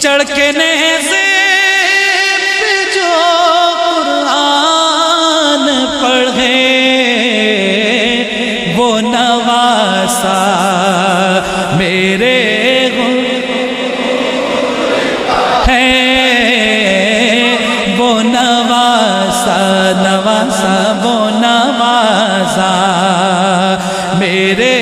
چڑھ کے نیزے پہ جو قرآن پڑھے وہ نواسا میرے ہے، وہ نواسا نواسا وہ نواسا میرے